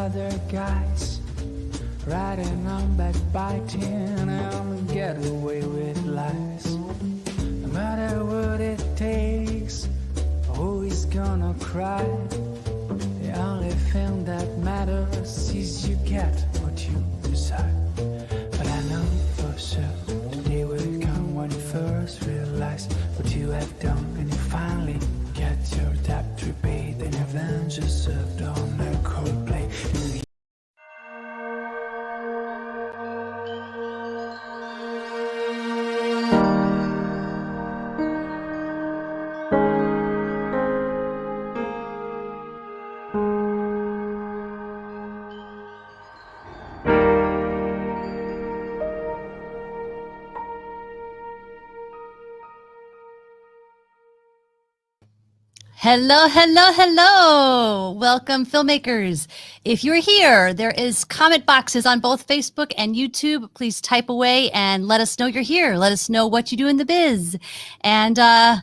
other guys riding on backbiting and get away with lies. No matter what it takes, who is gonna cry? The only thing that matters is you get what you decide. But I know for sure today will come when you first realize what you have done, and you finally get your debt repaid, and your vengeance served on a cold plate. Hello, hello, hello. Welcome, filmmakers. If you're here, there is comment boxes on both Facebook and YouTube. Please type away and let us know you're here. Let us know what you do in the biz. And I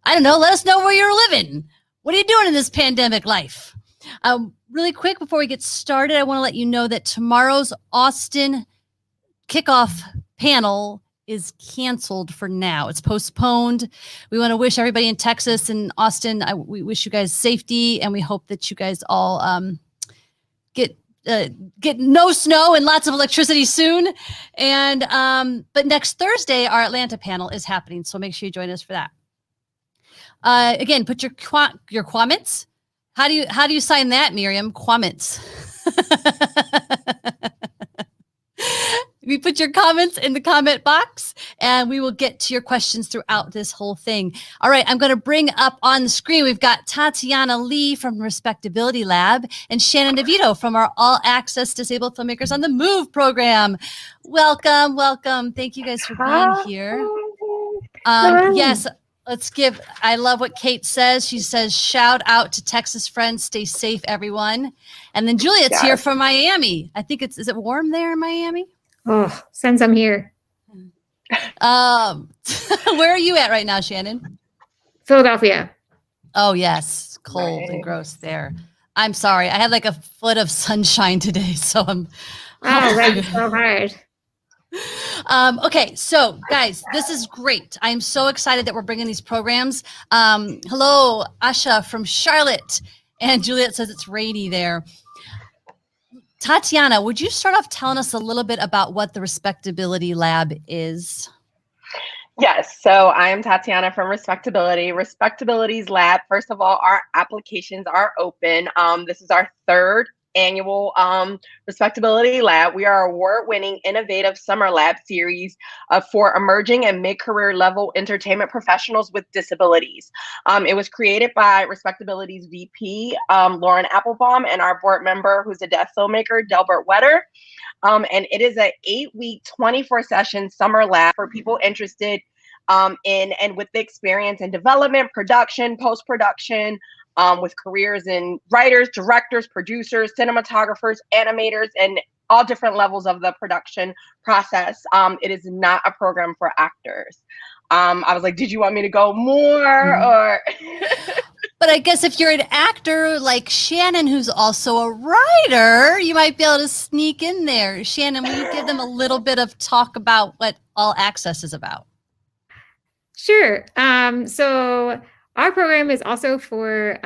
don't know, let us know where you're living. What are you doing in this pandemic life? Really quick before we get started, I want to let you know that tomorrow's Austin kickoff panel is canceled for now. It's postponed. We want to wish everybody in Texas and Austin, we wish you guys safety, and we hope that you guys all get no snow and lots of electricity soon. And but next Thursday, our Atlanta panel is happening, so make sure you join us for that. Again, put your comments. How do you sign that, Miriam? Comments. You put your comments in the comment box, and we will get to your questions throughout this whole thing. All right, I'm going to bring up on the screen, we've got Tatiana Lee from RespectAbility Lab and Shannon DeVito from our All Access Disabled Filmmakers on the Move program. Welcome, welcome. Thank you guys for being here. Yes, I love what Kate says. She says, shout out to Texas friends. Stay safe, everyone. And then Juliet's here from Miami. I think is it warm there in Miami? Oh, send some here. Where are you at right now, Shannon? Philadelphia. Oh, yes. Cold and gross there. I'm sorry. I had like a foot of sunshine today, so I'm. Oh, that's so hard. Okay, so guys, this is great. I'm so excited that we're bringing these programs. Hello, Asha from Charlotte, and Juliet says it's rainy there. Tatiana, would you start off telling us a little bit about what the RespectAbility Lab is? Yes, so I am Tatiana from RespectAbility. RespectAbility's lab, first of all, our applications are open. This is our third annual RespectAbility Lab. We are award-winning innovative summer lab series for emerging and mid-career level entertainment professionals with disabilities. It was created by RespectAbility's VP, Lauren Applebaum, and our board member, who's a deaf filmmaker, Delbert Wetter. And it is an 8-week, 24-session summer lab for people interested in and with the experience in development, production, post-production, with careers in writers, directors, producers, cinematographers, animators, and all different levels of the production process. It is not a program for actors. I was like, did you want me to go more or? But I guess if you're an actor like Shannon, who's also a writer, you might be able to sneak in there. Shannon, will you give them a little bit of talk about what All Access is about? Sure. So our program is also for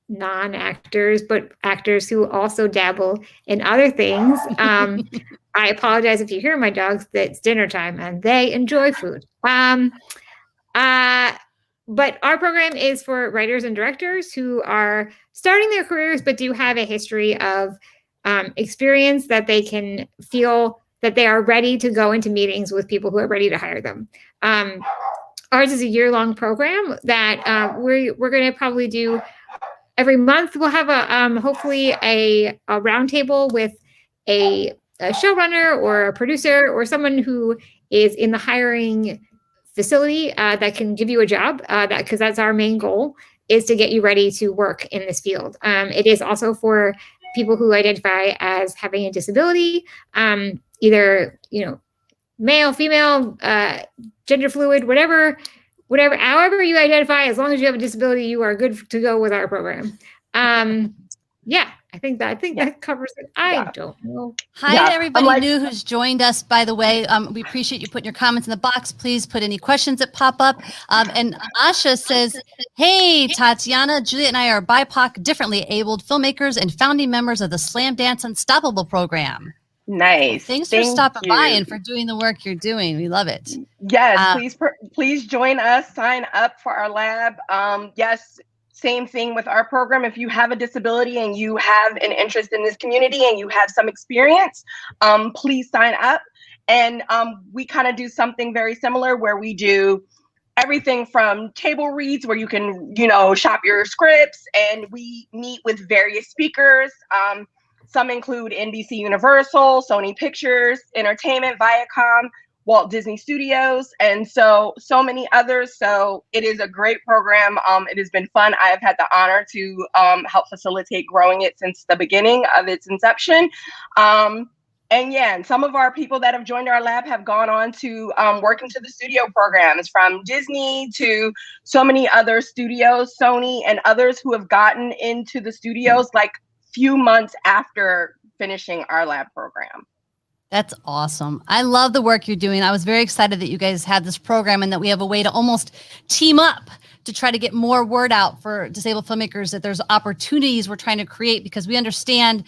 non-actors, but actors who also dabble in other things. I apologize if you hear my dogs, that it's dinner time and they enjoy food. But our program is for writers and directors who are starting their careers, but do have a history of experience that they can feel that they are ready to go into meetings with people who are ready to hire them. Ours is a year-long program that we're going to probably do every month. We'll have a hopefully a roundtable with a showrunner or a producer or someone who is in the hiring facility that can give you a job, because that's our main goal, is to get you ready to work in this field. It is also for people who identify as having a disability, either male, female, gender fluid, whatever, however you identify. As long as you have a disability, you are good to go with our program. Yeah, I think that covers it. I don't know. Hi to everybody new who's joined us, by the way. We appreciate you putting your comments in the box. Please put any questions that pop up. And Asha says, hey, Tatiana, Juliet and I are BIPOC, differently abled filmmakers and founding members of the Slam Dance Unstoppable program. Nice. Well, thanks for stopping by and for doing the work you're doing. We love it. Yes, please join us. Sign up for our lab. Yes, same thing with our program. If you have a disability and you have an interest in this community and you have some experience, please sign up. And we kind of do something very similar where we do everything from table reads where you can, shop your scripts, and we meet with various speakers. Some include NBC Universal, Sony Pictures, Entertainment, Viacom, Walt Disney Studios, and so many others. So it is a great program. It has been fun. I have had the honor to help facilitate growing it since the beginning of its inception. And some of our people that have joined our lab have gone on to work into the studio programs, from Disney to so many other studios, Sony and others, who have gotten into the studios like few months after finishing our lab program. That's awesome. I love the work you're doing. I was very excited that you guys had this program and that we have a way to almost team up to try to get more word out for disabled filmmakers, that there's opportunities we're trying to create, because we understand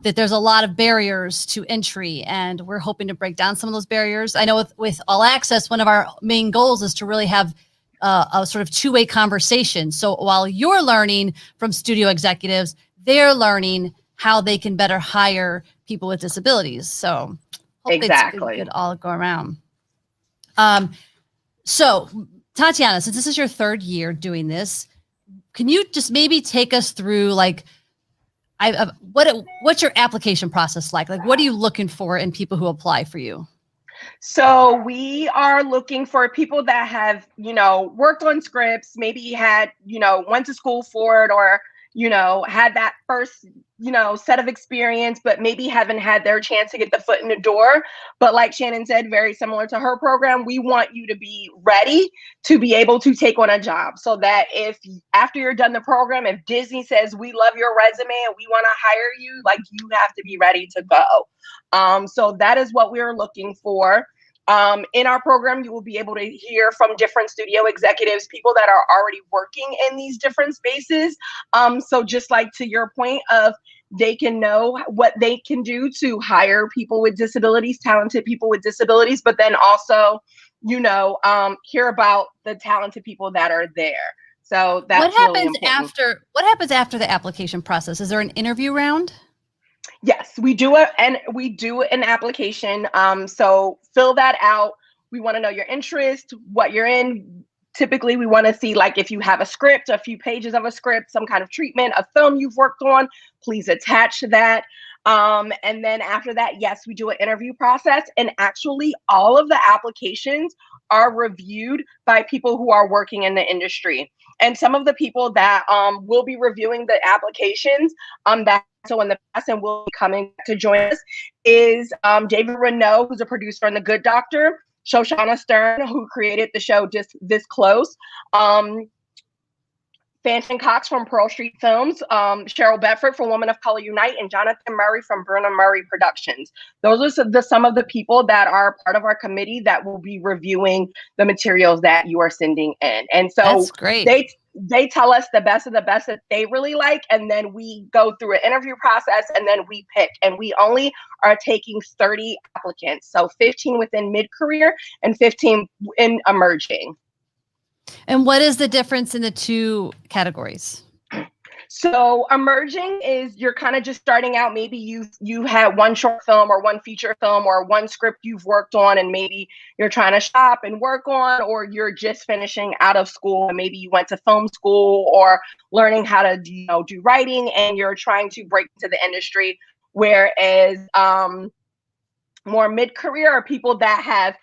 that there's a lot of barriers to entry, and we're hoping to break down some of those barriers. I know with All Access, one of our main goals is to really have a sort of two-way conversation. So while you're learning from studio executives, they're learning how they can better hire people with disabilities. So hopefully it's good all go around. So Tatiana, since this is your third year doing this, can you just maybe take us through what's your application process like? Like, what are you looking for in people who apply for you? So we are looking for people that have, worked on scripts, maybe had, went to school for it, or had that first, set of experience, but maybe haven't had their chance to get the foot in the door. But like Shannon said, very similar to her program, we want you to be ready to be able to take on a job, so that if after you're done the program, if Disney says, we love your resume and we want to hire you, like, you have to be ready to go. So that is what we're looking for. In our program, you will be able to hear from different studio executives, people that are already working in these different spaces. So just like to your point of, they can know what they can do to hire people with disabilities, talented people with disabilities, but then also, hear about the talented people that are there. So that's what happens really what happens after the application process? Is there an interview round? Yes, we do an application. So fill that out. We want to know your interest, what you're in. Typically, we want to see, like, if you have a script, a few pages of a script, some kind of treatment, a film you've worked on, please attach that. And then after that, yes, we do an interview process. And actually, all of the applications are reviewed by people who are working in the industry. And some of the people that will be reviewing the applications that so in the past and will be coming to join us is David Renault, who's a producer on The Good Doctor, Shoshana Stern, who created the show This Close, Fanton Cox from Pearl Street Films, Cheryl Bedford from Women of Color Unite, and Jonathan Murray from Bruno Murray Productions. Those are some of the people that are part of our committee that will be reviewing the materials that you are sending in. And so that's great. They tell us the best of the best that they really like, and then we go through an interview process, and then we pick. And we only are taking 30 applicants, so 15 within mid-career and 15 in emerging. And what is the difference in the two categories? So emerging is you're kind of just starting out. Maybe you had one short film or one feature film or one script you've worked on, and maybe you're trying to shop and work on, or you're just finishing out of school and maybe you went to film school or learning how to do writing, and you're trying to break into the industry. Whereas more mid-career are people that have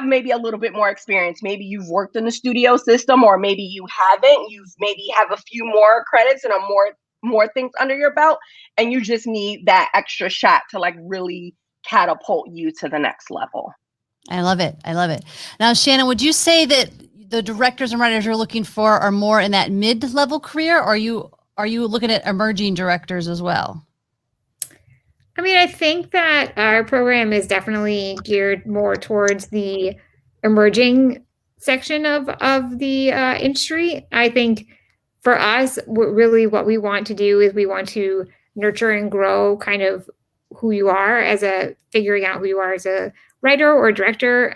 maybe a little bit more experience. Maybe you've worked in the studio system, or maybe you haven't. You maybe have a few more credits and more things under your belt, and you just need that extra shot to like really catapult you to the next level. I love it. I love it. Now, Shannon, would you say that the directors and writers you're looking for are more in that mid-level career, or are you looking at emerging directors as well? I mean, I think that our program is definitely geared more towards the emerging section of the industry. I think for us, really what we want to do is we want to nurture and grow kind of who you are figuring out who you are as a writer or director.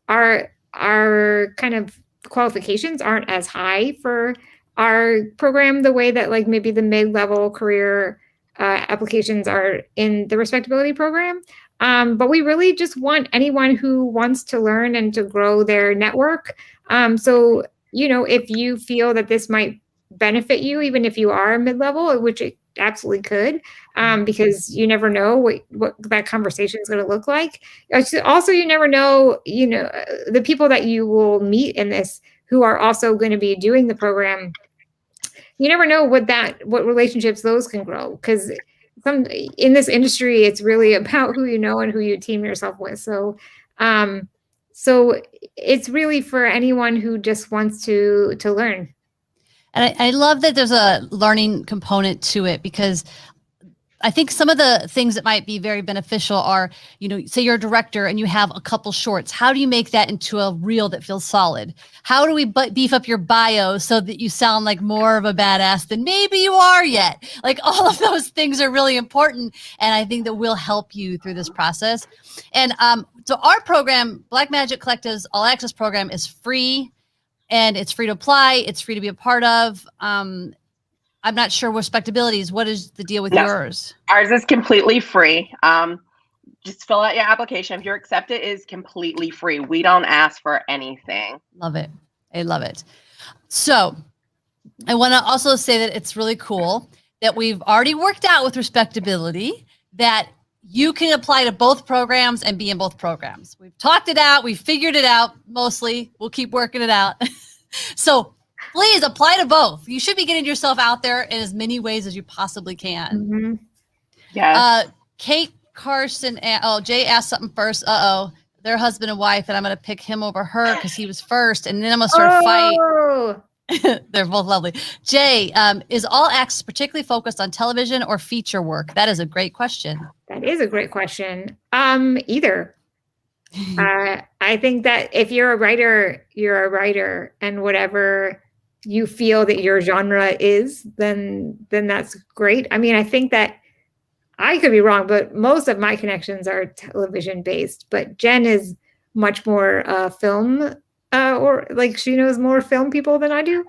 Our kind of qualifications aren't as high for our program the way that like maybe the mid-level career applications are in the Respectability program. But we really just want anyone who wants to learn and to grow their network. So, if you feel that this might benefit you, even if you are mid-level, which it absolutely could, because you never know what that conversation is going to look like. Also, you never know, the people that you will meet in this who are also going to be doing the program. You never know what relationships those can grow, because in this industry, it's really about who you know and who you team yourself with. So it's really for anyone who just wants to learn. And I love that there's a learning component to it, because I think some of the things that might be very beneficial are, say you're a director and you have a couple shorts. How do you make that into a reel that feels solid? How do we beef up your bio so that you sound like more of a badass than maybe you are yet? Like, all of those things are really important. And I think that will help you through this process. And so our program, Blackmagic Collective's All Access program, is free, and it's free to apply. It's free to be a part of. I'm not sure Respectabilities. What is the deal with yours? Ours is completely free. Just fill out your application. If you're accepted, it is completely free. We don't ask for anything. Love it. I love it. So I want to also say that it's really cool that we've already worked out with Respectability that you can apply to both programs and be in both programs. We've talked it out. We've figured it out mostly. We'll keep working it out. So please apply to both. You should be getting yourself out there in as many ways as you possibly can. Mm-hmm. Yeah. Kate Carson, Jay asked something first. They're husband and wife, and I'm going to pick him over her because he was first, and then I'm going to start a fight. They're both lovely. Jay, is All Access particularly focused on television or feature work? That is a great question. That is a great question. Either. I think that if you're a writer, you're a writer, and whatever you feel that your genre is, then that's great. I mean, I think that I could be wrong, but most of my connections are television based, but Jen is much more film, or like she knows more film people than I do.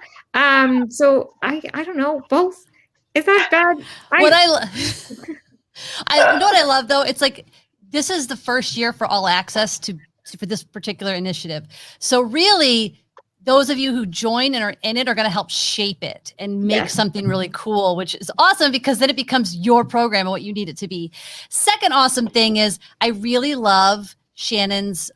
So I don't know, both. Is that bad? I know what I love though. It's like, this is the first year for All Access for this particular initiative. So really, those of you who join and are in it are going to help shape it and make something really cool, which is awesome, because then it becomes your program and what you need it to be. Second awesome thing is I really love Shannon's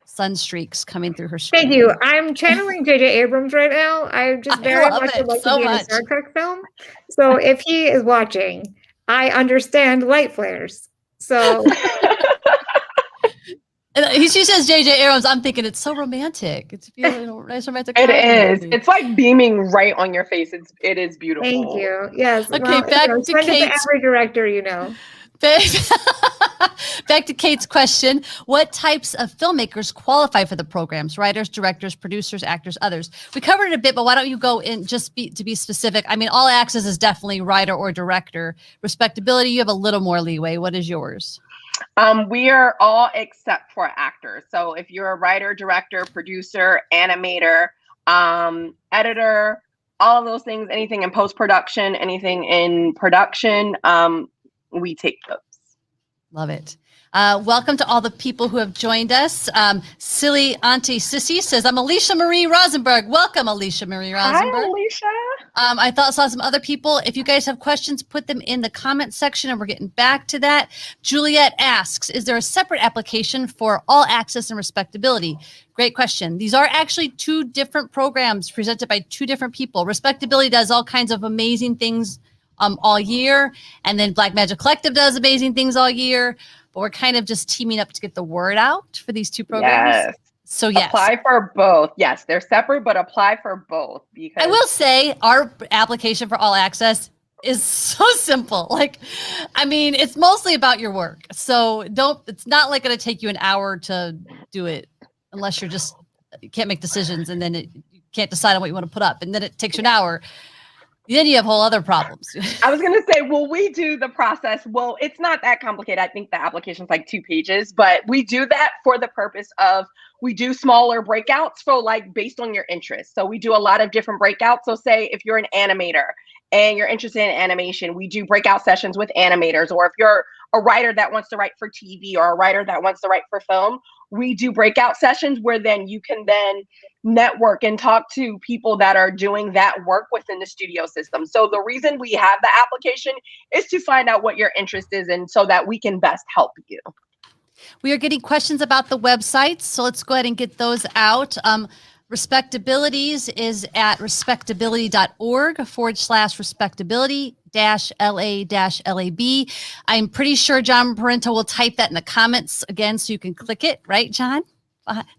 sun streaks coming through her screen. Thank you. I'm channeling J.J. Abrams right now. I just very much would like to be in a Star Trek film. So if he is watching, I understand light flares. So she says J.J. Abrams. I'm thinking it's so romantic. It's beautiful, nice romantic. It is. It's like beaming right on your face. It is beautiful. Thank you. Yes. Okay, well, back to Kate. Every director, Back to Kate's question. What types of filmmakers qualify for the programs? Writers, directors, producers, actors, others. We covered it a bit, but why don't you go in to be specific? I mean, All Access is definitely writer or director. Respectability, you have a little more leeway. What is yours? We are all except for actors. So if you're a writer, director, producer, animator, editor, all of those things, anything in post-production, anything in production, we take those. Love it. Welcome to all the people who have joined us. Silly Auntie Sissy says, I'm Alicia Marie Rosenberg. Welcome, Alicia Marie Rosenberg. Hi, Alicia. I saw some other people. If you guys have questions, put them in the comment section, and we're getting back to that. Juliet asks, is there a separate application for All Access and Respectability? Great question. These are actually two different programs presented by two different people. Respectability does all kinds of amazing things all year, and then Blackmagic Collective does amazing things all year. But we're kind of just teaming up to get the word out for these two programs. Yes. So yes. Apply for both. Yes, they're separate, but apply for both. Because I will say our application for All Access is so simple. Like, I mean, it's mostly about your work. So it's not like going to take you an hour to do it unless you can't make decisions, and then you can't decide on what you want to put up. And then it takes you an hour. Then you have whole other problems. I was going to say, well, we do the process. Well, it's not that complicated. I think the application's like 2 pages, but we do that for the purpose of, we do smaller breakouts for like based on your interests. So we do a lot of different breakouts. So say if you're an animator and you're interested in animation, we do breakout sessions with animators. Or if you're a writer that wants to write for TV or a writer that wants to write for film, we do breakout sessions where then you can then network and talk to people that are doing that work within the studio system. So the reason we have the application is to find out what your interest is and so that we can best help you. We are getting questions about the websites, so let's go ahead and get those out. RespectAbilities is at respectability.org/respectability-LA-LAB. I'm pretty sure John Parento will type that in the comments again so you can click it, right, John?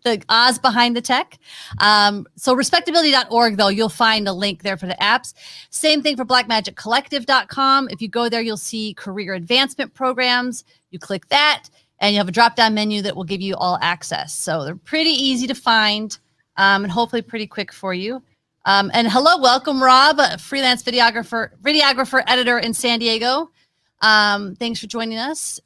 The Oz behind the tech. So respectability.org, though, you'll find a link there for the apps. Same thing for blackmagiccollective.com. If you go there, you'll see career advancement programs. You click that, and you have a drop-down menu that will give you all access. So they're pretty easy to find, and hopefully pretty quick for you. And hello, welcome, Rob, a freelance videographer, editor in San Diego. Thanks for joining us.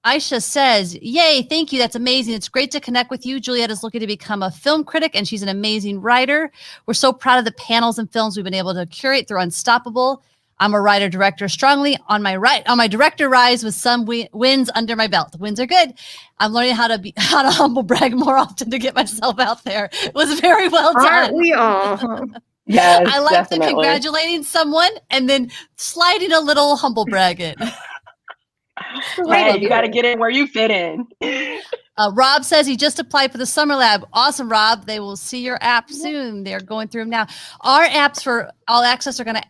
Aisha says, yay, thank you. That's amazing. It's great to connect with you. Juliet is looking to become a film critic, and she's an amazing writer. We're so proud of the panels and films we've been able to curate through Unstoppable. I'm a writer-director strongly on my director rise with some wins under my belt. The wins are good. I'm learning how to humble brag more often to get myself out there. It was very well done. Aren't we all? Yes, I like definitely. the congratulating someone and then sliding a little humble brag in. Hey, you got to get in where you fit in. Rob says he just applied for the Summer Lab. Awesome, Rob. They will see your app soon. They're going through them now. Our apps for All Access are going to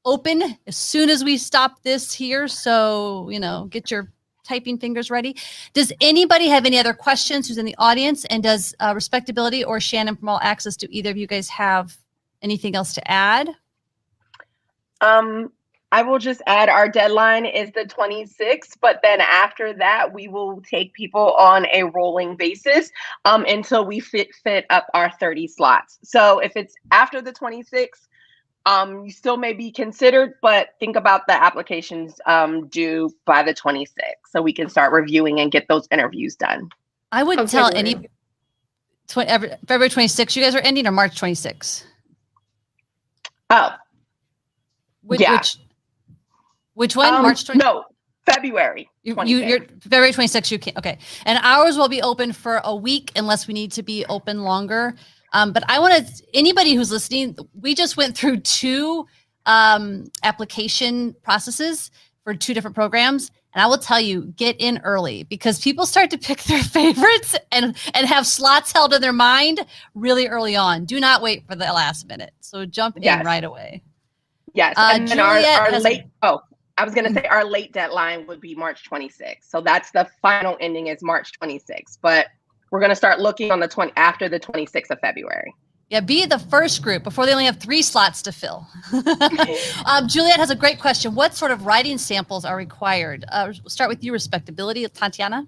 open as soon as we stop this here. So, get your typing fingers ready. Does anybody have any other questions who's in the audience? And does Respectability or Shannon from All Access, do either of you guys have anything else to add? I will just add our deadline is the 26th, but then after that, we will take people on a rolling basis until we fit up our 30 slots. So if it's after the 26th, you still may be considered, but think about the applications due by the 26th so we can start reviewing and get those interviews done. I would tell any February 26th, you guys are ending, or March 26th? Oh, Which one? March 26th? No, February. You're February 26th. You can't. Okay. And ours will be open for a week unless we need to be open longer. But I want to, anybody who's listening, we just went through 2 application processes for 2 different programs. And I will tell you, get in early because people start to pick their favorites and have slots held in their mind really early on. Do not wait for the last minute. So jump in right away. Yes. And then our late, I was going to say our late deadline would be March 26th. So that's the final ending is March 26th. But we're going to start looking on after the 26th of February. Yeah, be the first group before they only have 3 slots to fill. Juliet has a great question. What sort of writing samples are required? We'll start with you, Respectability, Tatiana.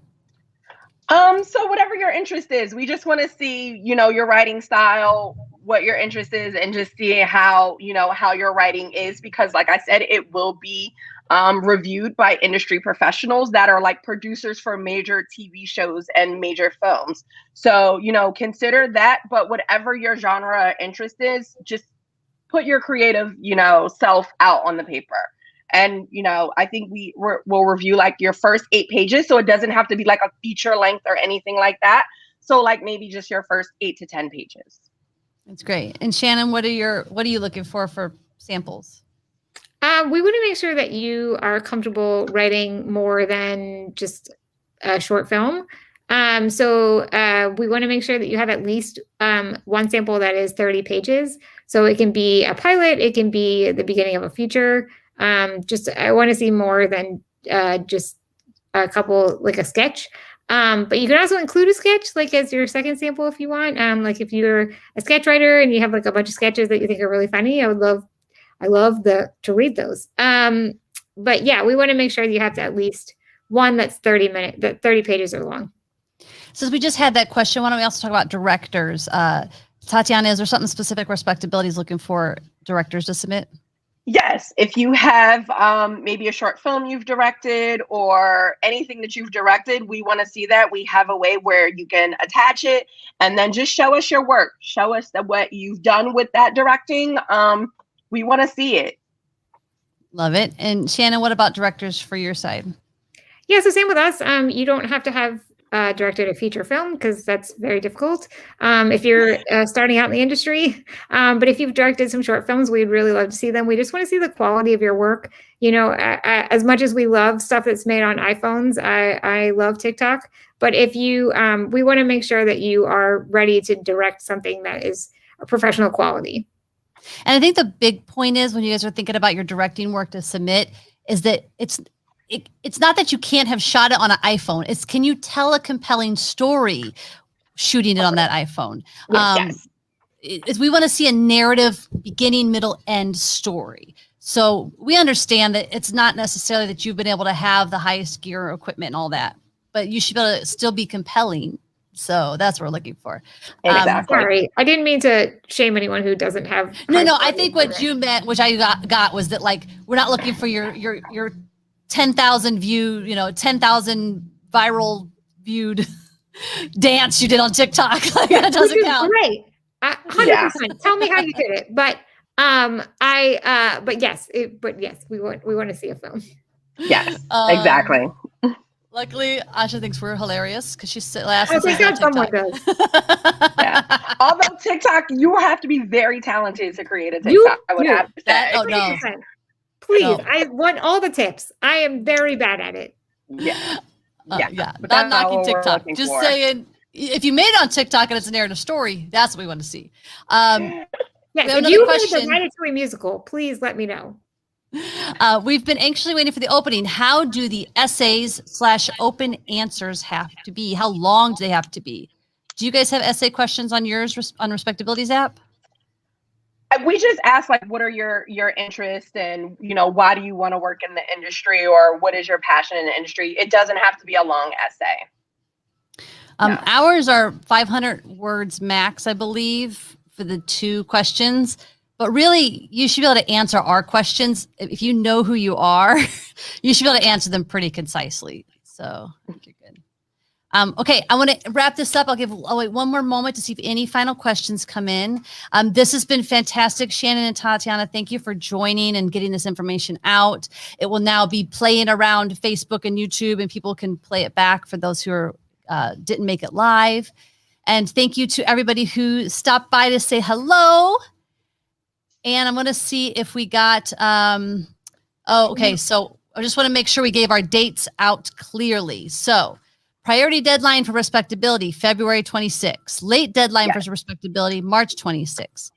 So whatever your interest is, we just want to see, your writing style, what your interest is, and just see how your writing is, because like I said, it will be reviewed by industry professionals that are like producers for major TV shows and major films. So, consider that, but whatever your genre interest is, just put your creative, self out on the paper. And, I think we'll review like your first 8 pages. So it doesn't have to be like a feature length or anything like that. So like maybe just your first 8 to 10 pages. That's great. And Shannon, what are you looking for samples? We want to make sure that you are comfortable writing more than just a short film. So we want to make sure that you have at least one sample that is 30 pages. So it can be a pilot, it can be the beginning of a feature. I want to see more than just a couple, like a sketch. But you can also include a sketch, like as your second sample if you want. Like if you're a sketch writer and you have like a bunch of sketches that you think are really funny, I love to read those. But yeah, we want to make sure that you have to at least one that's 30 pages or long. Since we just had that question, why don't we also talk about directors? Tatiana, is there something specific Respectability is looking for directors to submit? Yes, if you have maybe a short film you've directed or anything that you've directed, we want to see that. We have a way where you can attach it and then just show us your work. Show us what you've done with that directing. We want to see it. Love it. And Shannon, what about directors for your side? Yeah, so same with us. You don't have to have directed a feature film because that's very difficult if you're starting out in the industry. But if you've directed some short films, we'd really love to see them. We just want to see the quality of your work. You know, as much as we love stuff that's made on iPhones, I love TikTok. But if you, we want to make sure that you are ready to direct something that is a professional quality. And I think the big point is when you guys are thinking about your directing work to submit is that it's not that you can't have shot it on an iPhone. It's can you tell a compelling story shooting it on that iPhone? Yes. We want to see a narrative beginning, middle, end story. So we understand that it's not necessarily that you've been able to have the highest gear or equipment and all that, but you should be able to still be compelling. So that's what we're looking for. Exactly. Sorry, I didn't mean to shame anyone who doesn't have. No. I think what you meant, which I got was that like we're not looking for your 10,000 view, 10,000 viral viewed dance you did on TikTok. Like that doesn't count. Great. 100%. Tell me how you did it. But yes, we want to see a film. Yes, exactly. Luckily, Asha thinks we're hilarious because she's last. Oh, thank God someone does. Yeah. Although TikTok, you have to be very talented to create a TikTok. I would have to say. Oh no. Please, No. I want all the tips. I am very bad at it. Yeah. Not knocking TikTok. Just saying, if you made it on TikTok and it's a narrative story, that's what we want to see. Yes, if you made the Ratatouille musical, please let me know. We've been anxiously waiting for the opening. How do the essays/open answers have to be? How long do they have to be? Do you guys have essay questions on yours on Respectability's app? We just ask like, what are your interests and, why do you want to work in the industry or what is your passion in the industry? It doesn't have to be a long essay. No. Ours are 500 words max, I believe, for the 2 questions. But really, you should be able to answer our questions. If you know who you are, you should be able to answer them pretty concisely. So I think you're good. Okay, I want to wrap this up. I'll wait one more moment to see if any final questions come in. This has been fantastic. Shannon and Tatiana, thank you for joining and getting this information out. It will now be playing around Facebook and YouTube, and people can play it back for those who didn't make it live. And thank you to everybody who stopped by to say hello. And I'm going to see if we got, okay. So I just want to make sure we gave our dates out clearly. So priority deadline for Respectability, February 26th. Late deadline for Respectability, March 26th.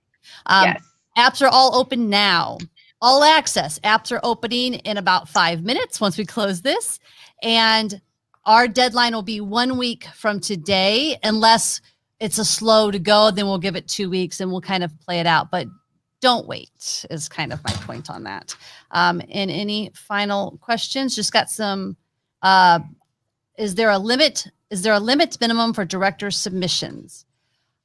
Apps are all open now. All access apps are opening in about 5 minutes once we close this. And our deadline will be 1 week from today, unless it's a slow to go, then we'll give it 2 weeks and we'll kind of play it out. But don't wait is kind of my point on that. And any final questions? Just got some, is there a limit minimum for director submissions?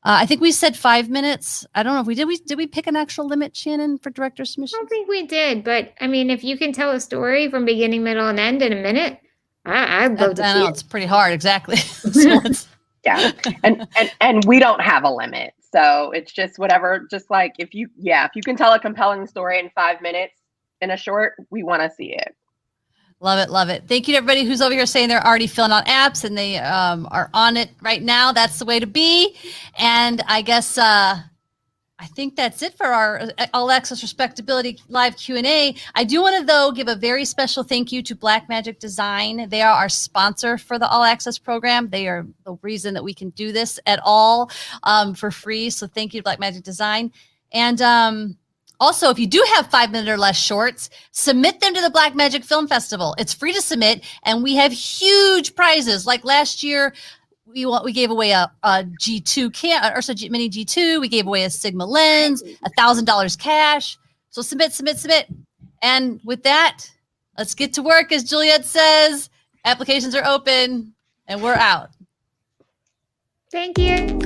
I think we said 5 minutes. I don't know if we did we pick an actual limit, Shannon, for director submissions? I don't think we did, but I mean, if you can tell a story from beginning, middle, and end in a minute, I'd love to see it. It's pretty hard, exactly. So and we don't have a limit. So it's just whatever, just like if you can tell a compelling story in 5 minutes in a short, we want to see it. Love it. Love it. Thank you to everybody who's over here saying they're already filling out apps and they are on it right now. That's the way to be. And I guess I think that's it for our All Access Respectability live Q&A. I do want to, though, give a very special thank you to Blackmagic Design. They are our sponsor for the All Access program. They are the reason that we can do this at all for free. So thank you to Blackmagic Design. And Also, if you do have 5-minute or less shorts, submit them to the Blackmagic Film Festival. It's free to submit, and we have huge prizes. Like last year, we gave away a G2 Ursa Mini G2. We gave away a Sigma lens, $1,000 cash. So submit. And with that, let's get to work. As Juliet says, applications are open, and we're out. Thank you.